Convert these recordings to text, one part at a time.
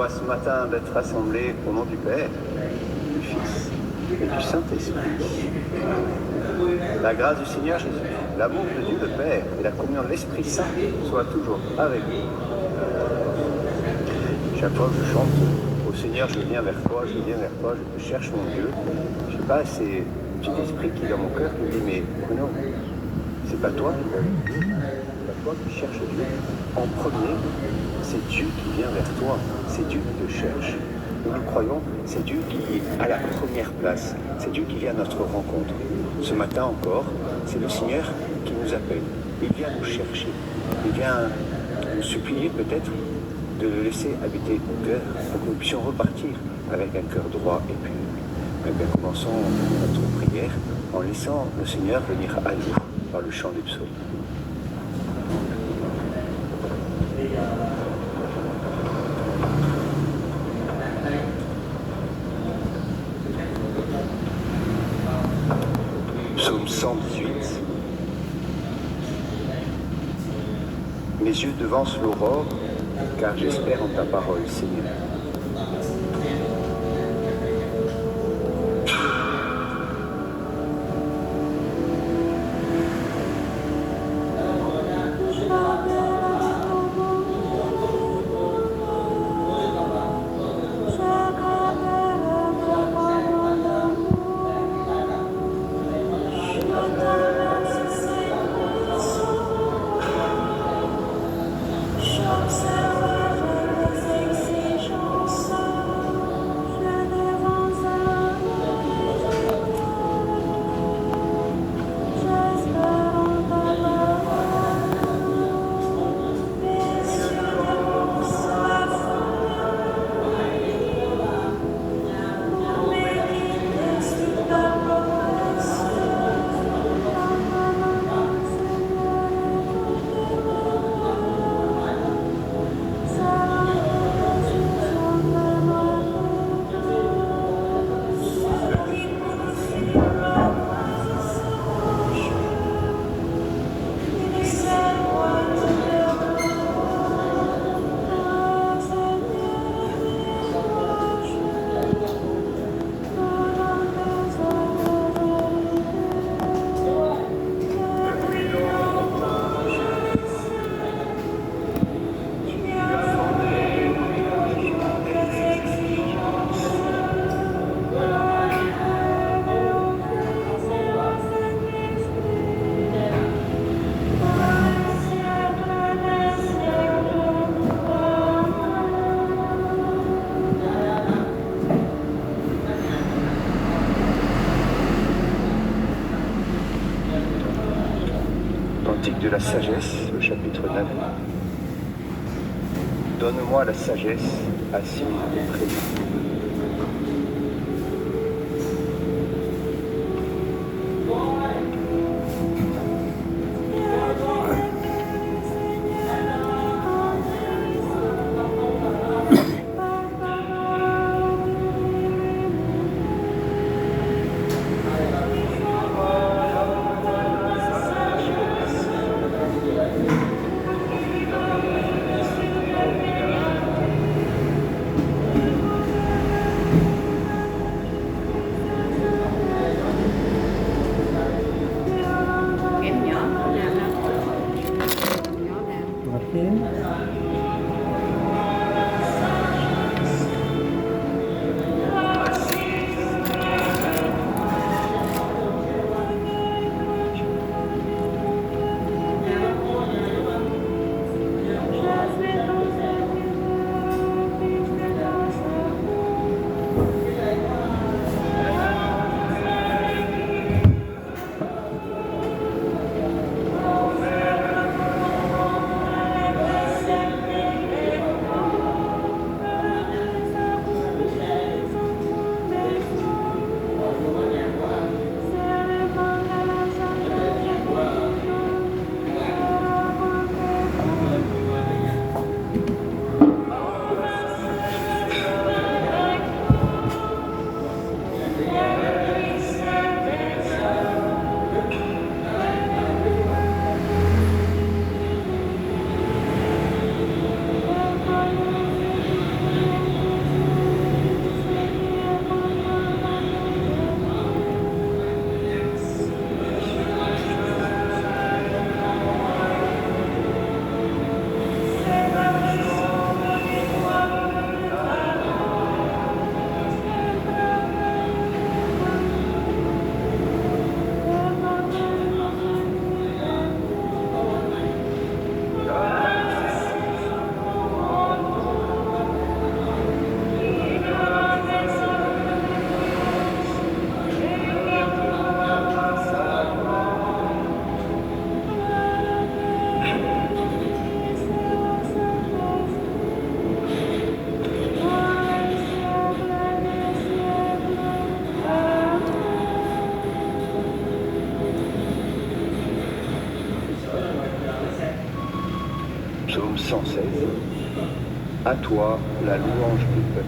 joie ce matin d'être rassemblés au nom du Père, du Fils et du Saint-Esprit. La grâce du Seigneur Jésus, l'amour de Dieu le Père et la communion de l'Esprit Saint soient toujours avec vous. Chaque fois que je chante au Seigneur, je viens vers toi, je viens vers toi, je cherche mon Dieu. Je sais pas, c'est le petit esprit qui est dans mon cœur qui me dit, mais Bruno, c'est pas toi qui veux Dieu, c'est pas toi qui cherches Dieu. En premier, c'est Dieu qui vient vers toi, c'est Dieu qui te cherche. Nous croyons, c'est Dieu qui est à la première place, c'est Dieu qui vient à notre rencontre. Ce matin encore, c'est le Seigneur qui nous appelle. Il vient nous chercher, il vient nous supplier peut-être de le laisser habiter au cœur pour que nous puissions repartir avec un cœur droit et pur. Eh bien, commençons notre prière en laissant le Seigneur venir à nous par le chant des psaumes. Psaume 118. Mes yeux devancent l'aurore, car j'espère en ta parole, Seigneur. De la sagesse, au chapitre 9. Donne-moi la sagesse assise auprès de toi. 116. À toi la louange du peuple.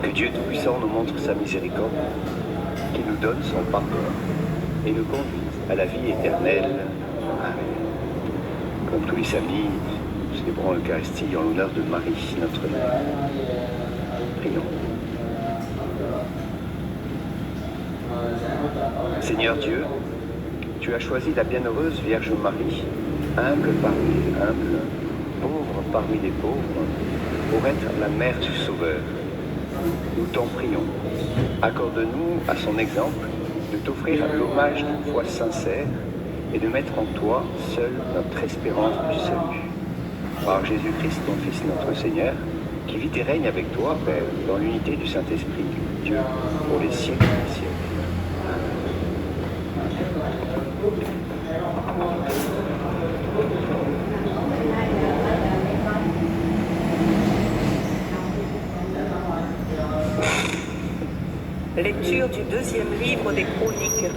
Que Dieu Tout-Puissant nous montre sa miséricorde, qu'il nous donne son pardon et nous conduise à la vie éternelle. Amen. Comme tous les samedis, nous célébrons l'Eucharistie en l'honneur de Marie, notre Mère. Prions. Seigneur Dieu, tu as choisi la bienheureuse Vierge Marie, humble parmi les humbles, pauvre parmi les pauvres, pour être la mère du Sauveur. Nous t'en prions. Accorde-nous à son exemple de t'offrir l'hommage d'une foi sincère et de mettre en toi seul notre espérance du salut. Par Jésus-Christ, ton Fils, notre Seigneur, qui vit et règne avec toi, Père, dans l'unité du Saint-Esprit, Dieu, pour les siècles des siècles. Lecture du deuxième livre des Chroniques.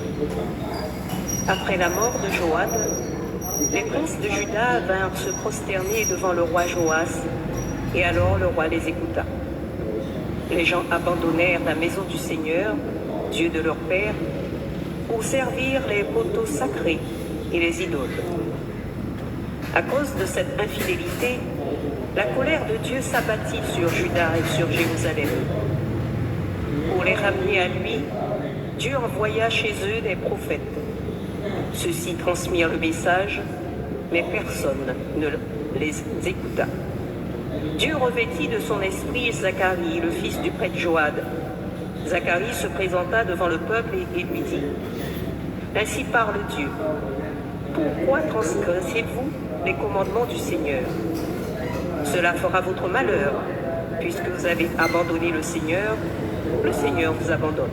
Après la mort de Joad, les princes de Juda vinrent se prosterner devant le roi Joas, et alors le roi les écouta. Les gens abandonnèrent la maison du Seigneur, Dieu de leur père, pour servir les poteaux sacrés et les idoles. À cause de cette infidélité, la colère de Dieu s'abattit sur Juda et sur Jérusalem. Pour les ramener à lui, Dieu envoya chez eux des prophètes. Ceux-ci transmirent le message, mais personne ne les écouta. Dieu revêtit de son esprit Zacharie, le fils du prêtre Joad. Zacharie se présenta devant le peuple et lui dit : « Ainsi parle Dieu. Pourquoi transgressez-vous les commandements du Seigneur ? Cela fera votre malheur, puisque vous avez abandonné le Seigneur vous abandonne. »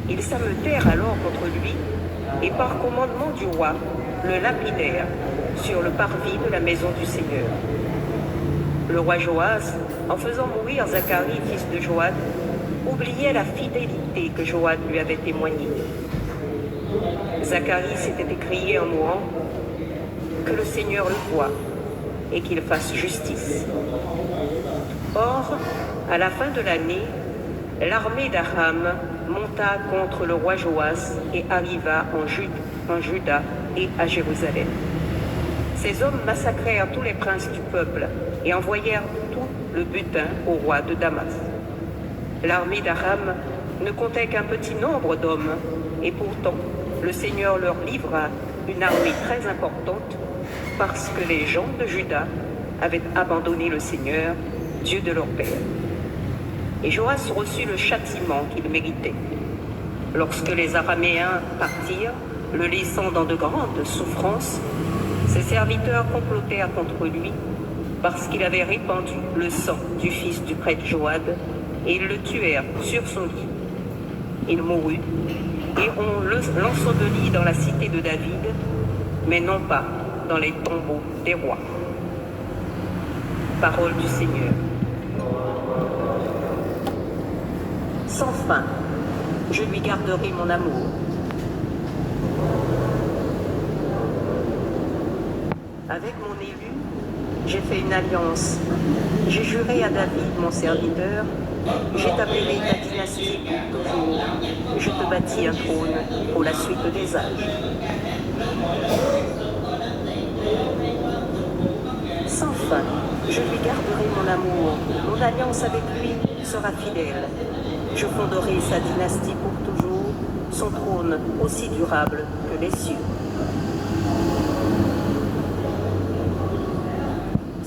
Ils s'ameutèrent alors contre lui, et par commandement du roi, le lapidèrent sur le parvis de la maison du Seigneur. Le roi Joas, en faisant mourir Zacharie, fils de Joad, oubliait la fidélité que Joad lui avait témoignée. Zacharie s'était écrié en mourant : « Que le Seigneur le voie et qu'il fasse justice. » Or, à la fin de l'année, l'armée d'Aram monta contre le roi Joas et arriva en Juda et à Jérusalem. Ces hommes massacrèrent tous les princes du peuple et envoyèrent tout le butin au roi de Damas. L'armée d'Aram ne comptait qu'un petit nombre d'hommes, et pourtant le Seigneur leur livra une armée très importante parce que les gens de Juda avaient abandonné le Seigneur, Dieu de leur père. Et Joas reçut le châtiment qu'il méritait. Lorsque les Araméens partirent, le laissant dans de grandes souffrances, ses serviteurs complotèrent contre lui parce qu'il avait répandu le sang du fils du prêtre Joad, et ils le tuèrent sur son lit. Il mourut, et on l'ensevelit dans la cité de David, mais non pas dans les tombeaux des rois. Parole du Seigneur. Sans fin, je lui garderai mon amour. Avec mon élu, j'ai fait une alliance. J'ai juré à David, mon serviteur, j'établirai ta dynastie pour toujours. Je te bâtis un trône pour la suite des âges. Sans fin, je lui garderai mon amour. Mon alliance avec lui sera fidèle. Je fonderai sa dynastie pour toujours, son trône aussi durable que les cieux.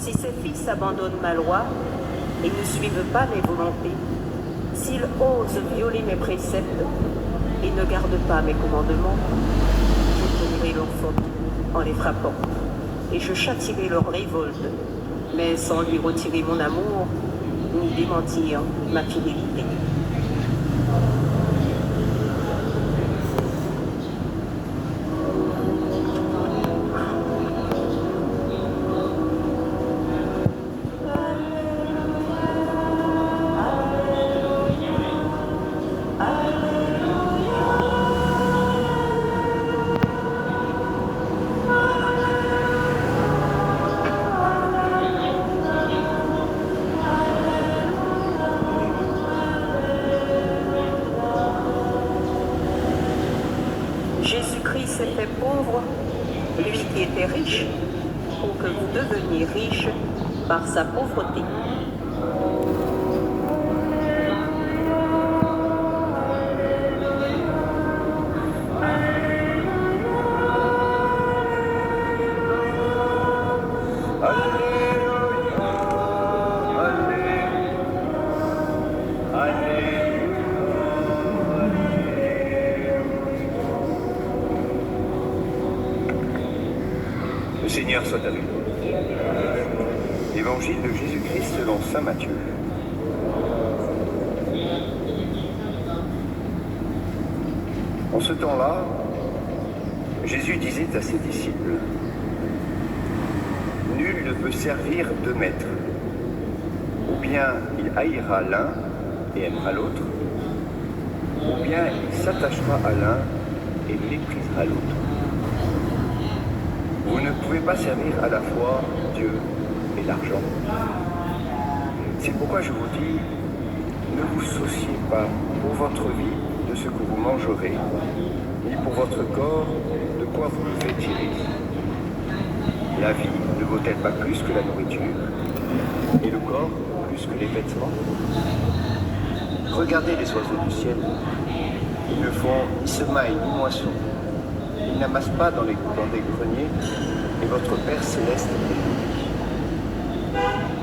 Si ces fils abandonnent ma loi et ne suivent pas mes volontés, s'ils osent violer mes préceptes et ne gardent pas mes commandements, je punirai leur faute en les frappant, et je châtierai leur révolte, mais sans lui retirer mon amour, ni démentir ma fidélité. Jésus-Christ s'est fait pauvre, lui qui était riche, pour que vous deveniez riche par sa pauvreté. Le Seigneur soit avec vous. Évangile de Jésus-Christ selon saint Matthieu. En ce temps-là, Jésus disait à ses disciples, « Nul ne peut servir deux maîtres. Ou bien il haïra l'un et aimera l'autre, ou bien il s'attachera à l'un et méprisera l'autre. Vous ne pouvez pas servir à la fois Dieu et l'argent. C'est pourquoi je vous dis, ne vous souciez pas pour votre vie de ce que vous mangerez, ni pour votre corps de quoi vous vous vêtirez. La vie ne vaut-elle pas plus que la nourriture, et le corps plus que les vêtements? Regardez les oiseaux du ciel. Ils ne font ni semaille ni moisson. Ils n'amassent pas dans des greniers, et votre Père céleste les nourrit.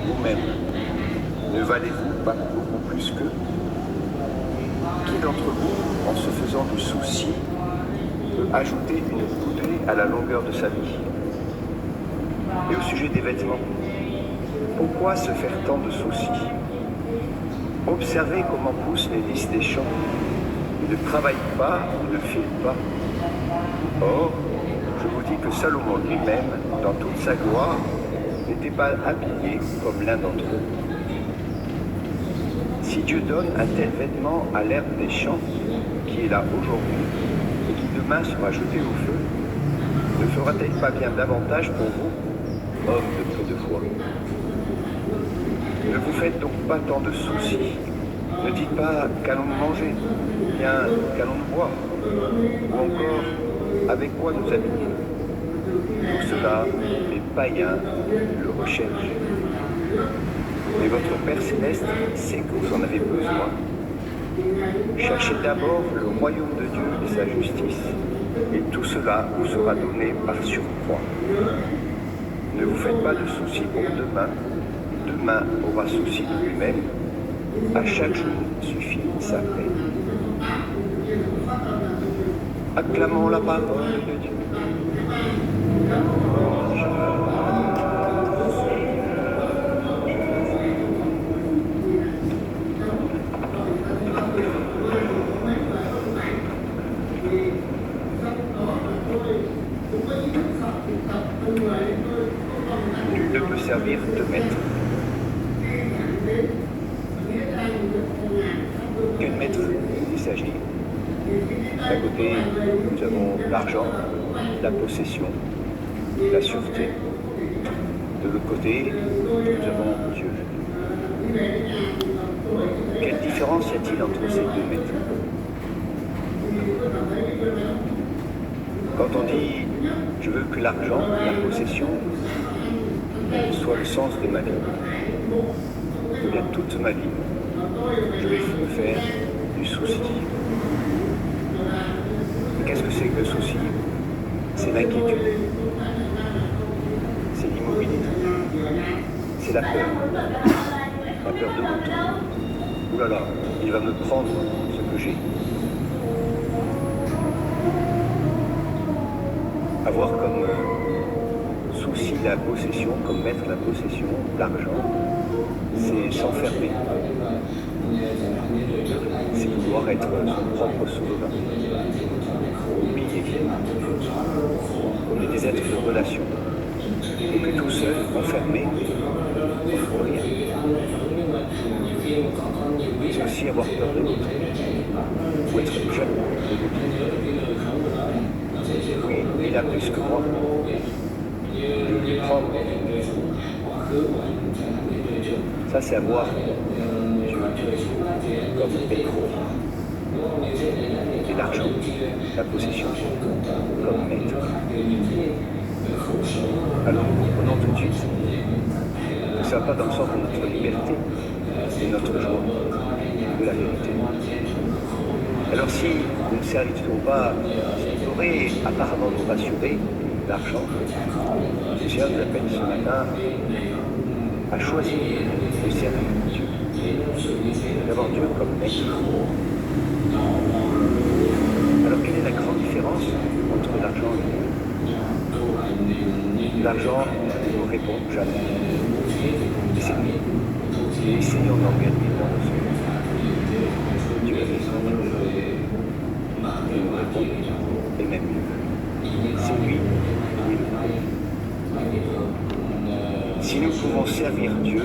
Vous-même, ne valez-vous pas beaucoup plus qu'eux? Qui d'entre vous, en se faisant du souci, peut ajouter une coudée à la longueur de sa vie? Et au sujet des vêtements, pourquoi se faire tant de soucis? Observez comment poussent les lys des champs. Ils ne travaillent pas, ils ne filent pas. Or, je vous dis que Salomon lui-même, dans toute sa gloire, n'était pas habillé comme l'un d'entre eux. Si Dieu donne un tel vêtement à l'herbe des champs, qui est là aujourd'hui, et qui demain sera jeté au feu, ne fera-t-il pas bien davantage pour vous, hommes de peu de foi? Ne vous faites donc pas tant de soucis. Ne dites pas qu'allons-nous manger, bien qu'allons-nous boire, ou encore avec quoi nous habiller. Tout cela, les païens le recherchent. Mais votre Père Céleste sait que vous en avez besoin. Cherchez d'abord le royaume de Dieu et sa justice, et tout cela vous sera donné par surcroît. Ne vous faites pas de soucis pour demain. Demain aura souci de lui-même. À chaque jour suffit sa peine. Acclamons la parole de Dieu. Nul ne peut servir deux maîtres. Quel maître il s'agit? D'un côté, nous avons l'argent, la possession, la sûreté. De l'autre côté, nous avons Dieu. Quelle différence y a-t-il entre ces deux maîtres? Quand on dit « je veux que l'argent, la possession, soit le sens de ma vie », eh bien toute ma vie, je vais me faire du souci. Qu'est-ce que c'est que le souci? C'est l'inquiétude, c'est l'immobilité. c'est la peur. La peur de l'autre. Ouh là là, il va me prendre ce que j'ai. Avoir comme souci la possession, comme maître la possession, l'argent, c'est s'enfermer. C'est vouloir être son propre souverain. Oublier qu'on est des êtres de relation. Et que tout seul, enfermé, on ne peut rien. C'est aussi avoir peur de l'autre. Ou être jaloux de l'autre. Oui, il a plus que moi. Je vais lui prendre. Ça, c'est avoir Dieu comme héros. Et l'argent, la possession, comme maître. Alors nous comprenons tout de suite que ça ne va pas dans le sens de notre liberté et notre joie de la vérité. Alors si nous ne servissons pas, ce qui pourrait apparemment nous rassurer, l'argent, le Seigneur nous appelle ce matin à choisir de servir Dieu, d'avoir Dieu comme maître. Alors quelle est la grande différence entre l'argent et Dieu? L'argent ne nous répond jamais. Et c'est lui. Et essayons d'organiser dans nos souls. Dieu nous répond, et même mieux. C'est lui qui est le. Si nous pouvons servir Dieu,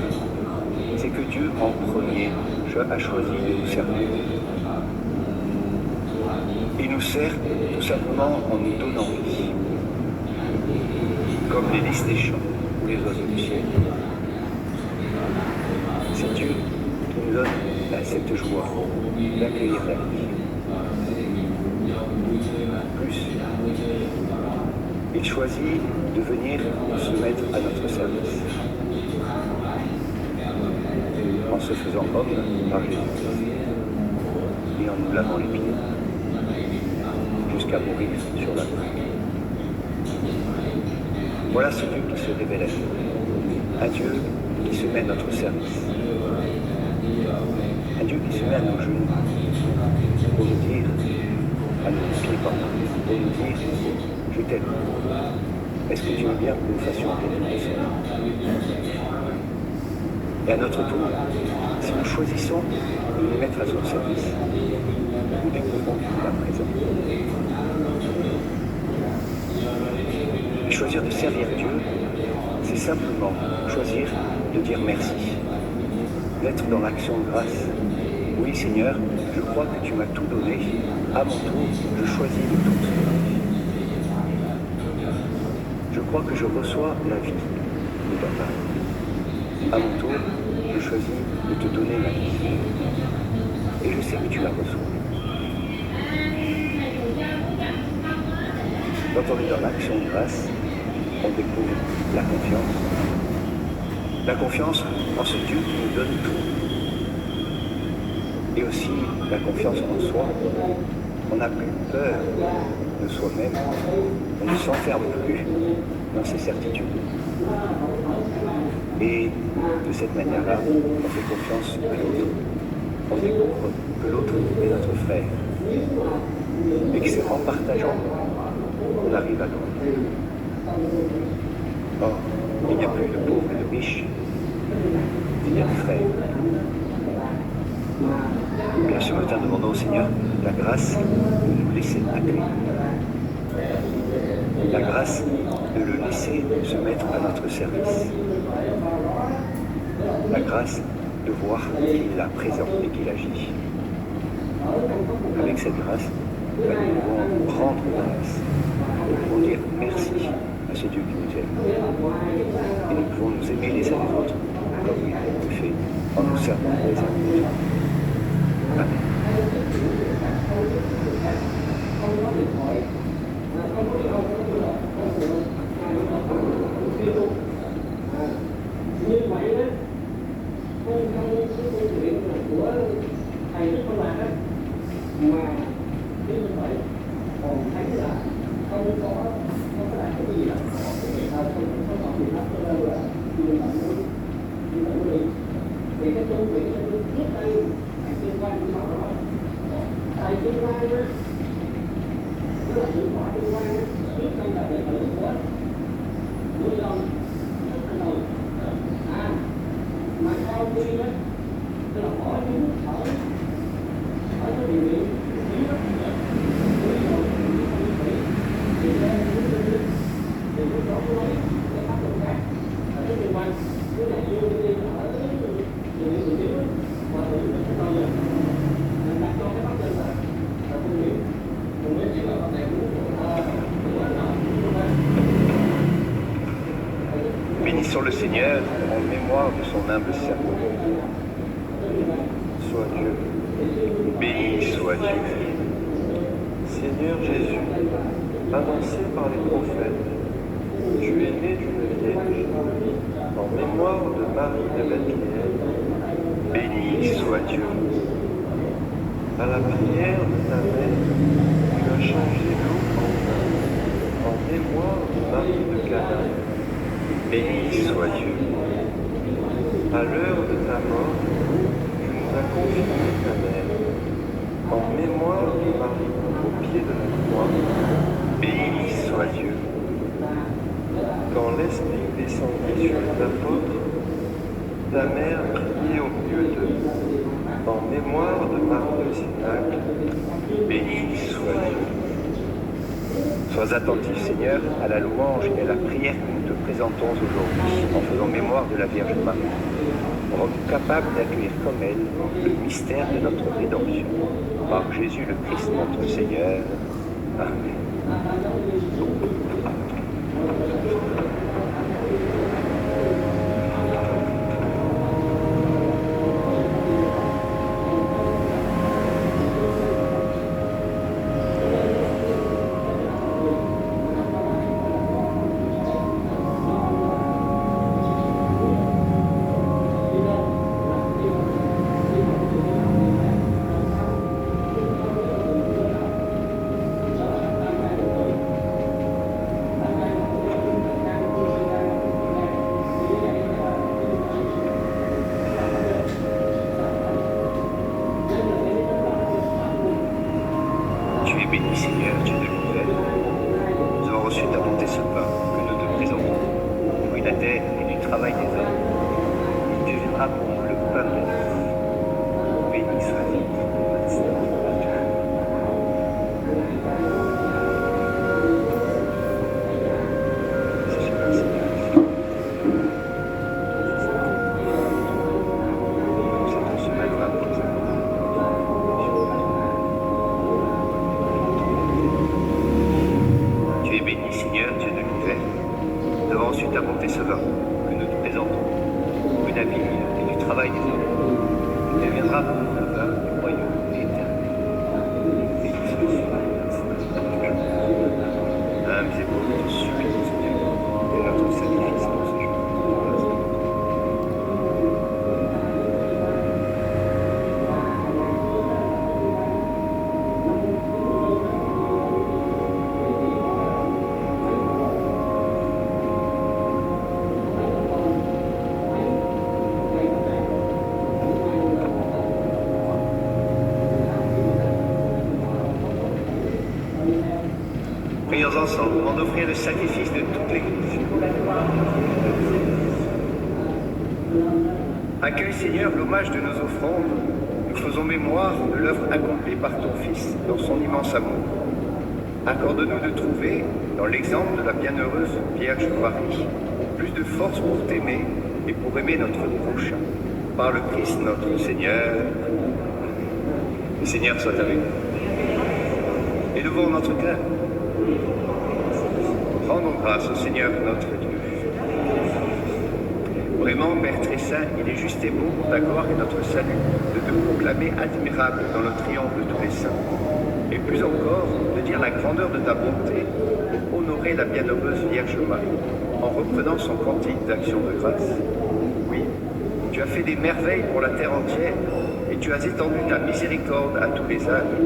c'est que Dieu en premier a choisi de nous servir. Il nous sert tout simplement en nous donnant vie. Comme les lys des champs ou les oiseaux du ciel. C'est Dieu qui nous donne cette joie d'accueillir la vie. Plus, il choisit de venir se mettre à notre service en se faisant homme par Jésus et en nous lavant les pieds jusqu'à mourir sur la croix. Voilà ce Dieu qui se révèle à nous. Un Dieu qui se met à notre service. Un Dieu qui se met à nos genoux pour nous dire, à nos pieds par pour nous dire, je t'aime. Est-ce que tu veux bien que nous fassions quelque chose? Et à notre tour, si nous choisissons de nous mettre à son service, nous découvrons qu'il est présent. Choisir de servir Dieu, c'est simplement choisir de dire merci, d'être dans l'action de grâce. Oui Seigneur, je crois que tu m'as tout donné, à mon tour, je choisis de tout te donner. Je crois que je reçois la vie de ta part. À mon tour, je choisis de te donner la vie. Et je sais que tu la reçois. Quand on est dans l'action de grâce, on découvre la confiance. La confiance en ce Dieu qui nous donne tout. Et aussi la confiance en soi. On n'a plus peur de soi-même. On ne s'enferme plus dans ses certitudes. Et de cette manière-là, on fait confiance à l'autre. On découvre que l'autre est notre frère. Et que c'est en partageant qu'on arrive à loin. Or, il n'y a plus de pauvres et de riches, il y a des frères. Et ce matin, demandons au Seigneur la grâce de nous laisser accueillir. La grâce de le laisser se mettre à notre service. La grâce de voir qu'il est là présent et qu'il agit. Avec cette grâce, nous pouvons rendre grâce. Nous pouvons dire merci à ce Dieu qui nous aime. Et nous pouvons nous aimer les uns les autres comme il le fait en nous servant les uns les autres. Amen. Bénissons le Seigneur en mémoire de son humble servant. Soit Dieu, béni soit Dieu. Seigneur Jésus, annoncé par les prophètes, tu es né d'une vierge, en mémoire de Marie de Bethléem. Béni soit Dieu. À la prière de ta mère, tu as changé l'eau en vin, en mémoire de Marie de Cana. Béni soit Dieu. À l'heure de ta mort, tu nous as confié ta mère, en mémoire de Marie au pied de la croix. Béni soit Dieu. Quand l'Esprit descendit sur les apôtres, ta mère priait au milieu d'eux, en mémoire de Marie de Cénacle. Béni soit Dieu. Sois attentif, Seigneur, à la louange et à la prière que nous te présentons aujourd'hui, en faisant mémoire de la Vierge Marie. Rends-nous capables d'accueillir comme elle le mystère de notre rédemption. Par Jésus le Christ, notre Seigneur. Amen. Béni Seigneur, Dieu de l'univers, nous avons reçu ta bonté ce pain que nous te présentons, fruit de la terre et du travail des hommes. Il deviendra pour nous le pain de la vie. Béni soit-il. Ensuite apporter ce vin que nous te présentons, fruit de la vigne et du travail des hommes. Il deviendra pour nous le vin du royaume éternel. Et il se âmes et pauvres, te supplions, Seigneur, et notre sacrifice pour ce jour. Prions ensemble en offrir le sacrifice de toute l'Église. Accueille, Seigneur, l'hommage de nos offrandes. Nous faisons mémoire de l'œuvre accomplie par ton Fils dans son immense amour. Accorde-nous de trouver, dans l'exemple de la bienheureuse Vierge Marie, plus de force pour t'aimer et pour aimer notre prochain. Par le Christ notre Seigneur. Le Seigneur soit avec nous. Élevons notre cœur. Rendons grâce au Seigneur notre Dieu. Vraiment, Père très saint, il est juste et bon pour ta gloire et notre salut de te proclamer admirable dans le triomphe de tous les saints. Et plus encore, de dire la grandeur de ta bonté pour honorer la bienheureuse Vierge Marie en reprenant son cantique d'action de grâce. Oui, tu as fait des merveilles pour la terre entière et tu as étendu ta miséricorde à tous les âges.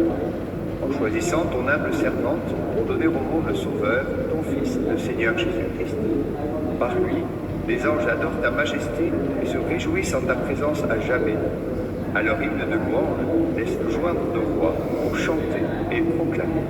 En choisissant ton humble servante pour donner au monde le Sauveur, ton Fils, le Seigneur Jésus-Christ. Par lui, Les anges adorent ta majesté et se réjouissent en ta présence à jamais. À leur hymne de louange, laisse-nous joindre nos voix pour chanter et proclamer.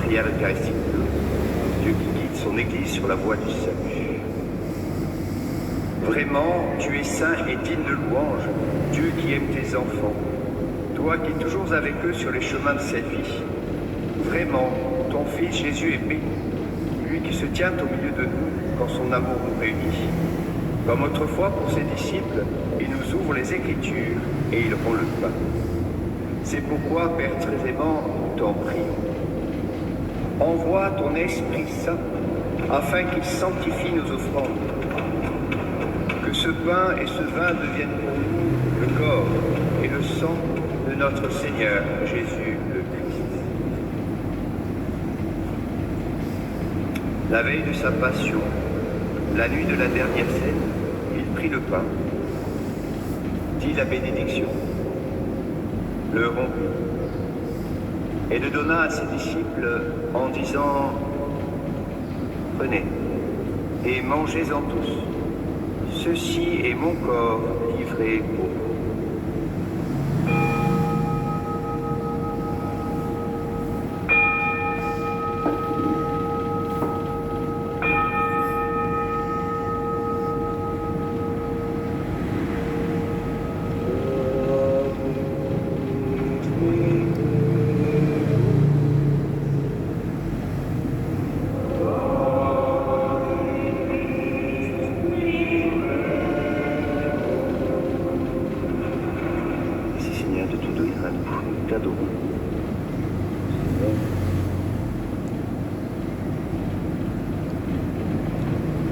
Prière eucharistique de Dieu qui guide son Église sur la voie du salut. Vraiment, tu es saint et digne de louange, Dieu qui aime tes enfants, toi qui es toujours avec eux sur les chemins de cette vie. Vraiment, ton Fils Jésus est béni, lui qui se tient au milieu de nous quand son amour nous réunit. Comme autrefois pour ses disciples, il nous ouvre les Écritures et il rend le pain. C'est pourquoi, Père très aimant, nous t'en prions. Envoie ton Esprit Saint afin qu'il sanctifie nos offrandes. Que ce pain et ce vin deviennent pour nous le corps et le sang de notre Seigneur Jésus le Christ. La veille de sa passion, la nuit de la dernière scène, il prit le pain, dit la bénédiction, le rompit et le donna à ses disciples en disant « Prenez et mangez-en tous, ceci est mon corps livré pour vous. »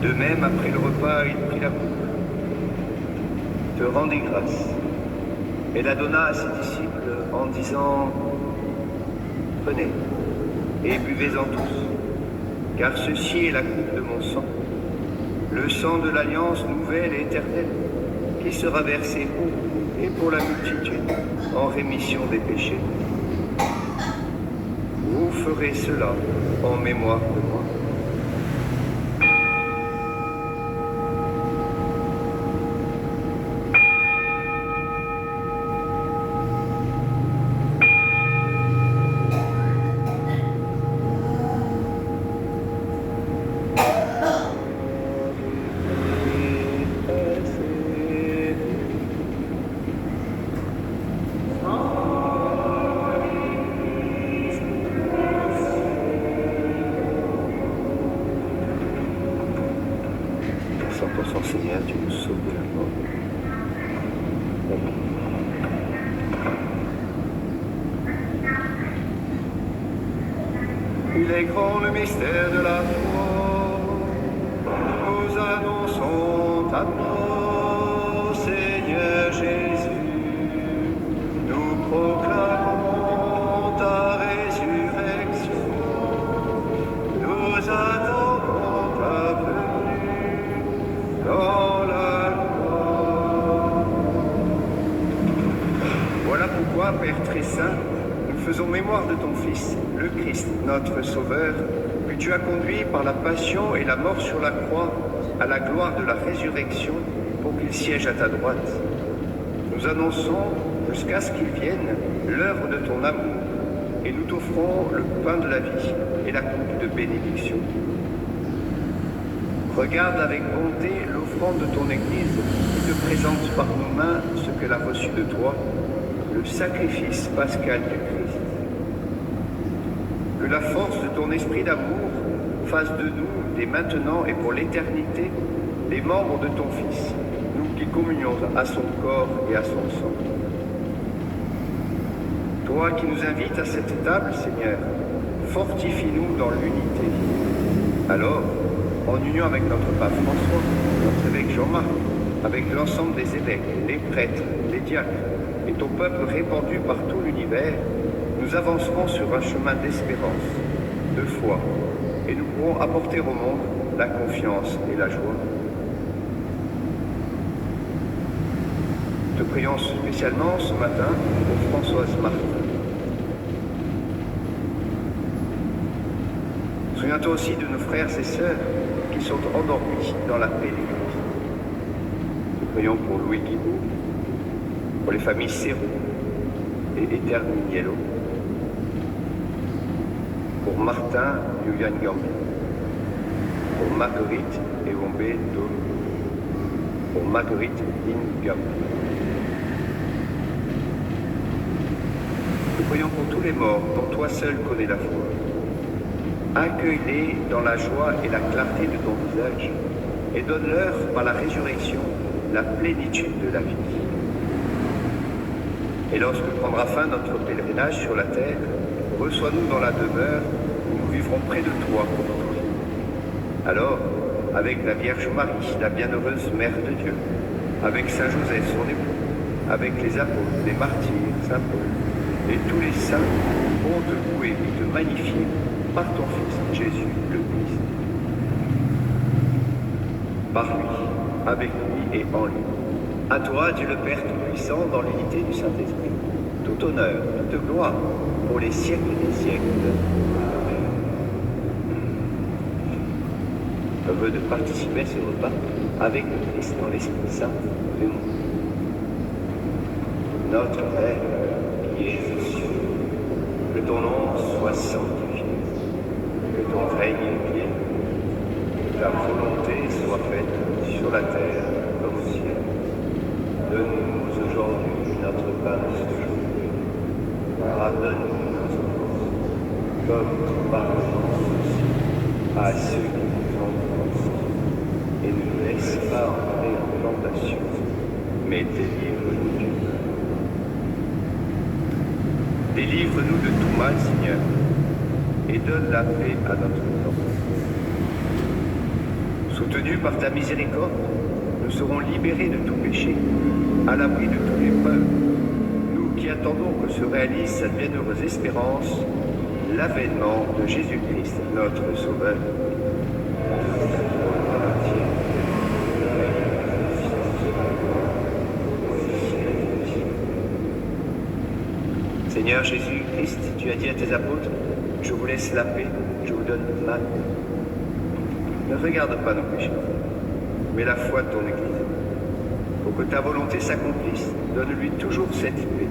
De même, après le repas, il prit la coupe, te rendit grâce, et la donna à ses disciples en disant « Prenez et buvez-en tous, car ceci est la coupe de mon sang, le sang de l'alliance nouvelle et éternelle, qui sera versé pour vous et pour la multitude en rémission des péchés. Vous ferez cela en mémoire de moi. » Pour son Seigneur, tu nous sauves de la mort. Il est grand le mystère de la foi. Nous annonçons ta mort, Seigneur Jésus. Nous proclamons ta résurrection. Nous attendons ta venue dans la gloire. Voilà pourquoi, Père très saint, nous faisons mémoire de ton Fils, le Christ, notre Sauveur, que tu as conduit par la passion et la mort sur la croix à la gloire de la résurrection pour qu'il siège à ta droite. Nous annonçons, jusqu'à ce qu'il vienne, l'œuvre de ton amour, et nous t'offrons le pain de la vie et la coupe de bénédiction. Regarde avec bonté l'offrande de ton Église qui te présente par nos mains ce qu'elle a reçu de toi, le sacrifice pascal du Christ. Que la force de ton esprit d'amour fasse de nous dès maintenant et pour l'éternité, les membres de ton Fils, nous qui communions à son corps et à son sang. Toi qui nous invites à cette table, Seigneur, fortifie-nous dans l'unité. Alors, en union avec notre pape François, notre évêque Jean-Marc, avec l'ensemble des évêques, les prêtres, les diacres et ton peuple répandu par tout l'univers, nous avancerons sur un chemin d'espérance, de foi, et nous pourrons apporter au monde la confiance et la joie. Te prions spécialement ce matin pour Françoise Martin. Souviens-toi aussi de nos frères et sœurs qui sont endormis dans la paix de l'Église. Te prions pour Louis Guibaud, pour les familles Serrault et Eterminiello, pour Martin Yuyangambi, pour Marguerite Ewombe Do, pour Marguerite Ingambi. Nous prions pour tous les morts dont toi seul connais la foi. Accueille-les dans la joie et la clarté de ton visage et donne-leur par la résurrection la plénitude de la vie. Et lorsque prendra fin notre pèlerinage sur la terre, reçois-nous dans la demeure où nous vivrons près de toi pour toujours. Alors, avec la Vierge Marie, la bienheureuse Mère de Dieu, avec Saint Joseph, son époux, avec les apôtres, les martyrs, Saint Paul, et tous les saints pourront te louer et te magnifier par ton Fils, Jésus le Christ. Par lui, avec lui et en lui. À toi, Dieu le Père Tout-Puissant, dans l'unité du Saint-Esprit, tout honneur, toute gloire, pour les siècles des siècles. Amen. Heureux de participer à ce repas avec le Christ dans l'Esprit Saint de nous. Notre Père, qui es aux cieux, que ton nom soit sanctifié, que ton règne vienne, que ta volonté soit faite sur la terre comme au ciel. Donne-nous aujourd'hui notre pain de ce jour. Pardonne-nous nos offenses, comme nous pardonnons aussi à ceux qui nous ont offensés. Et ne nous laisse pas entrer en tentation, mais délivre-nous du mal. Délivre-nous de tout mal, Seigneur, et donne la paix à notre temps. Soutenus par ta miséricorde, nous serons libérés de tout péché, à l'abri de toute épreuve, nous qui attendons que se réalise cette bienheureuse espérance, l'avènement de Jésus-Christ, notre Sauveur. Seigneur Jésus-Christ, tu as dit à tes apôtres, je vous laisse la paix, je vous donne ma paix. Ne regarde pas nos péchés, mais la foi de ton Église. Pour que ta volonté s'accomplisse, donne-lui toujours cette paix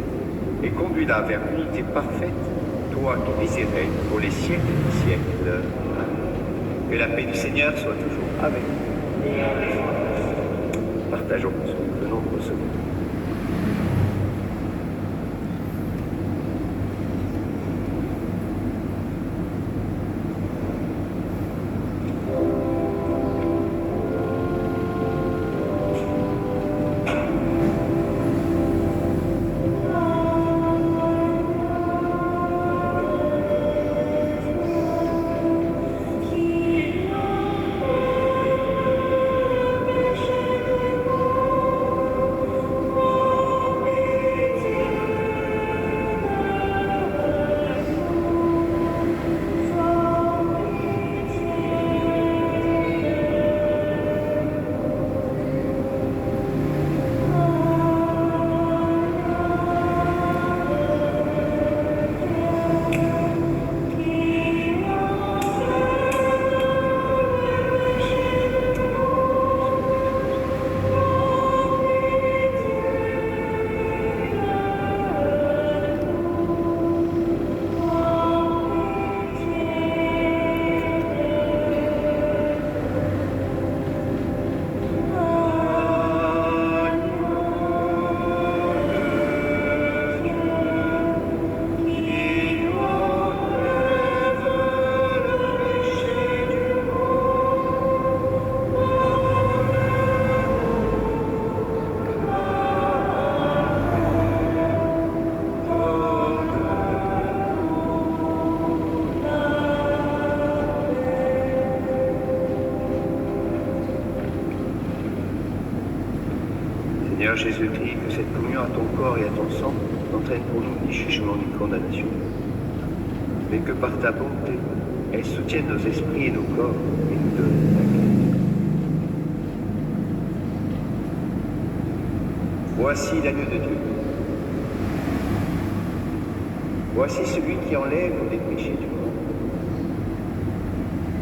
et conduis-la vers l'unité parfaite, toi qui vis et règnes pour les siècles des siècles. Amen. Que la paix du Seigneur soit toujours avec nous. Partageons ce que nous venons de recevoir. Seigneur Jésus-Christ, que cette communion à ton corps et à ton sang n'entraîne pour nous ni jugement ni condamnation, mais que par ta bonté, elle soutienne nos esprits et nos corps et nous donne la Christ. Voici l'agneau de Dieu. Voici celui qui enlève les péchés du monde.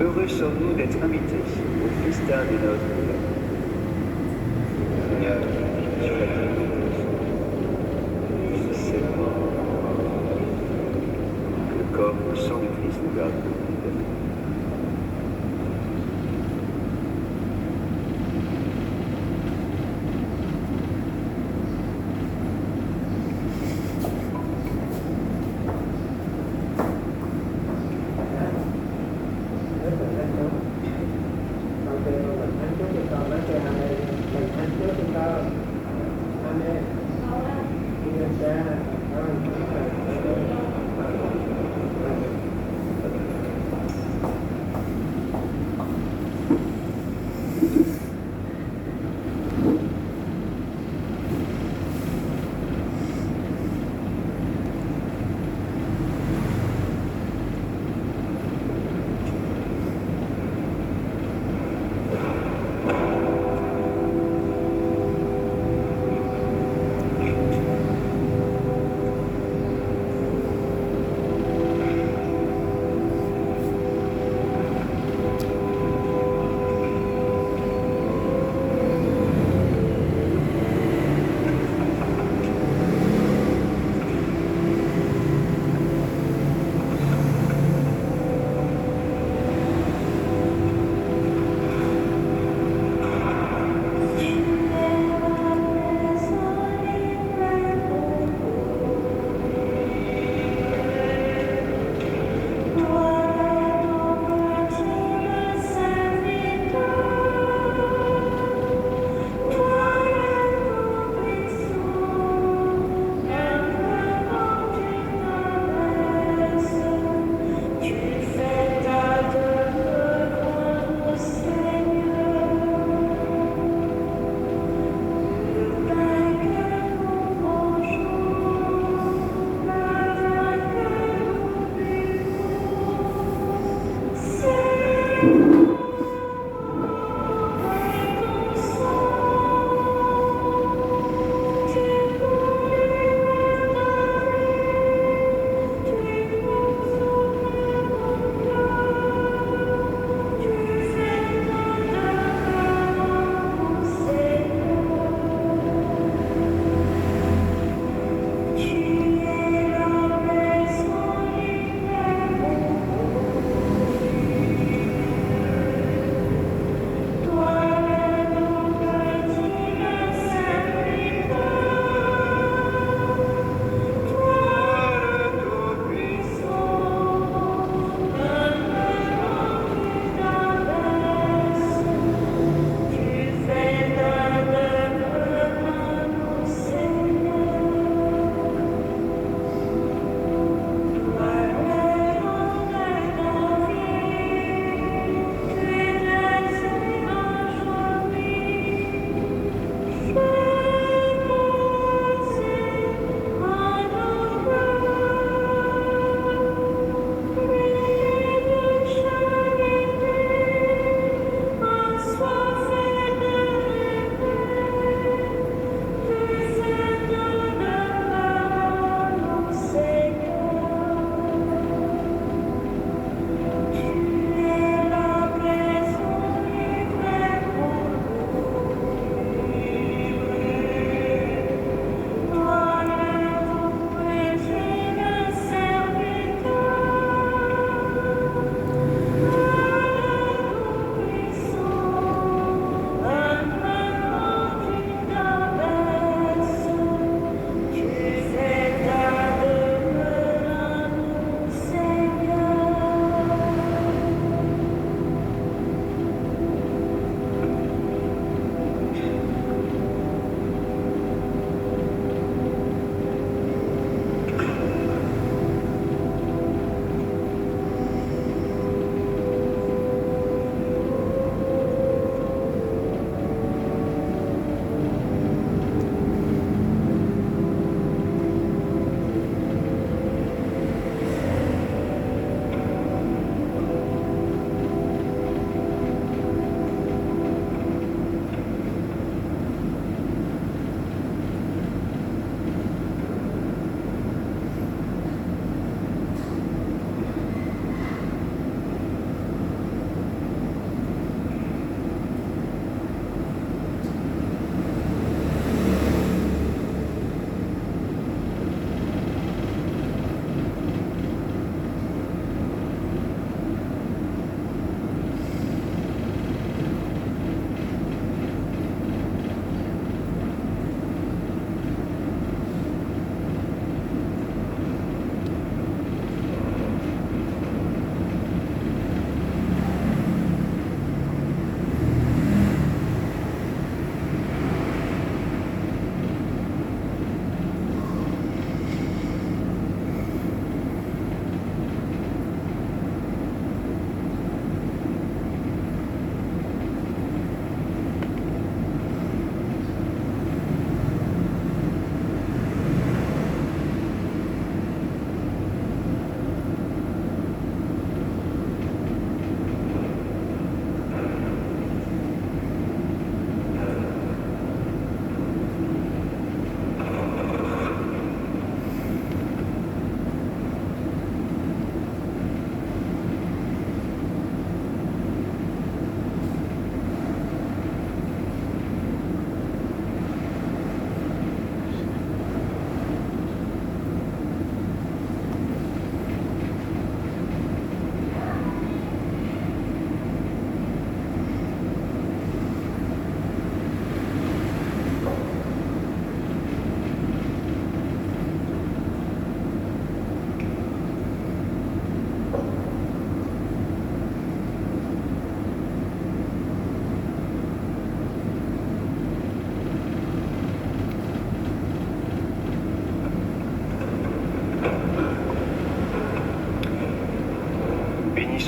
Heureux sommes-nous d'être invités au festin de notre Père. Seigneur, sur la vie de Christ, que le corps et le sang du Christ nous gardent de l'éternité.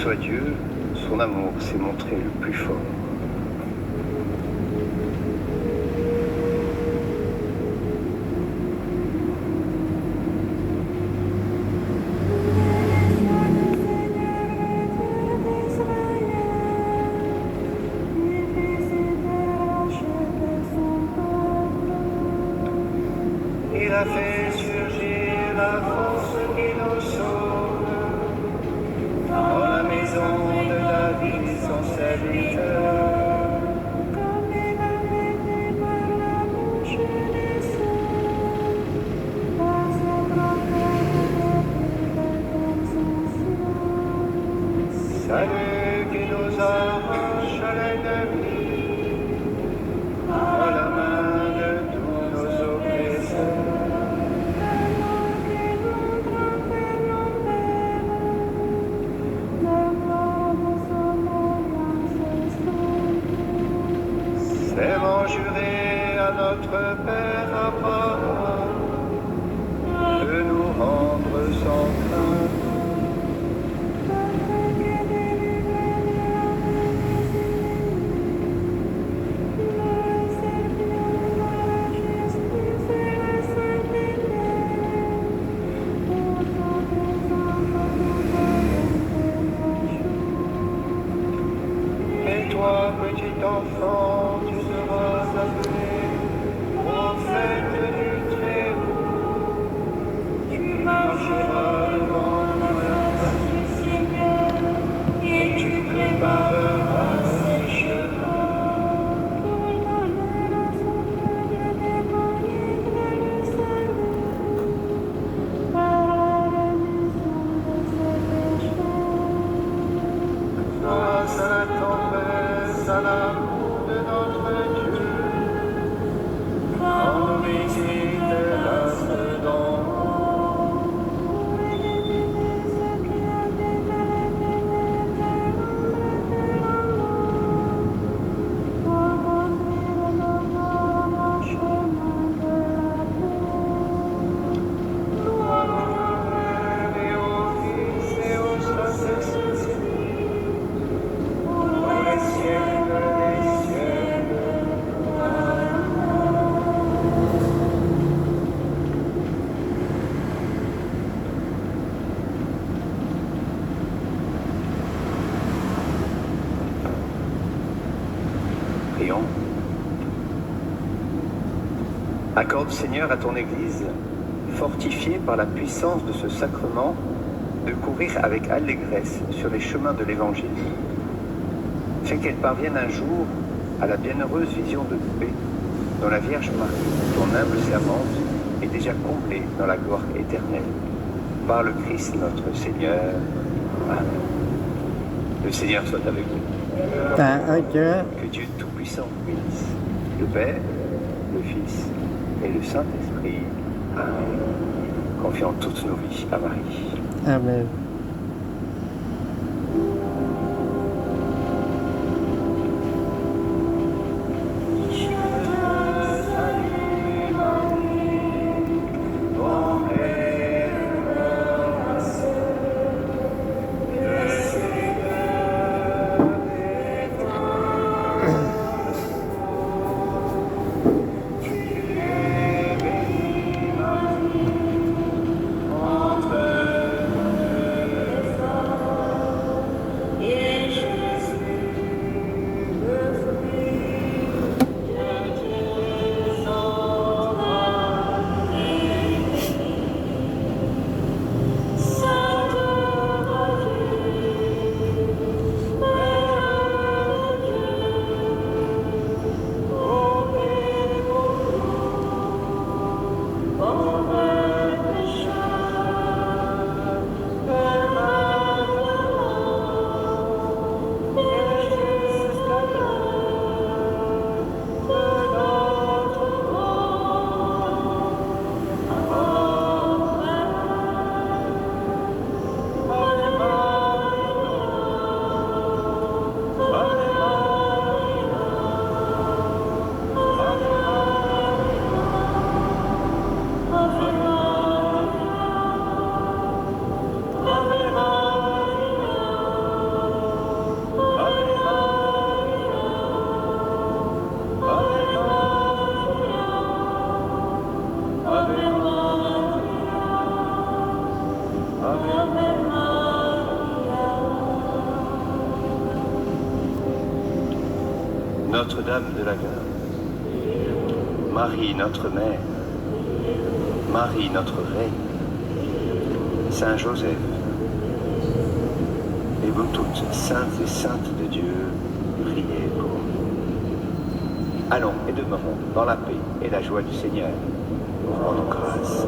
soit Dieu, son amour s'est montré le plus fort. Il a fait surgir la force qui nous sauve dans la maison de David, son serviteur. Salut qui nous arrache à l'ennemi, à la main de tous nos oppresseurs. Serment juré à notre Père Abraham de nous rendre sans crainte. Et toi, petit enfant, tu seras appelé prophète du Très-Haut. Tu marcheras devant la face du Seigneur et tu prépareras ses chemins. Grâce à la tendresse, à l'amour de notre Dieu, quand nous visite l'astre d'en haut. Gloire au Père et au Fils et au Saint-Esprit, pour les siècles des siècles. Prions. Accorde, Seigneur, à ton Église, fortifiée par la puissance de ce sacrement, de courir avec allégresse sur les chemins de l'Évangile. Fais qu'elle parvienne un jour à la bienheureuse vision de paix dont la Vierge Marie, ton humble servante, est déjà comblée dans la gloire éternelle. Par le Christ notre Seigneur. Amen. Le Seigneur soit avec vous. Que Dieu Tout-Puissant bénisse le Père, le Fils et le Saint-Esprit. Amen. Confions toutes nos vies à Marie. Amen. Notre-Dame de la Garde, Marie notre Mère, Marie notre Reine, Saint Joseph, et vous toutes, saintes et saintes de Dieu, priez pour nous. Allons et demeurons dans la paix et la joie du Seigneur. Nous rendons grâce.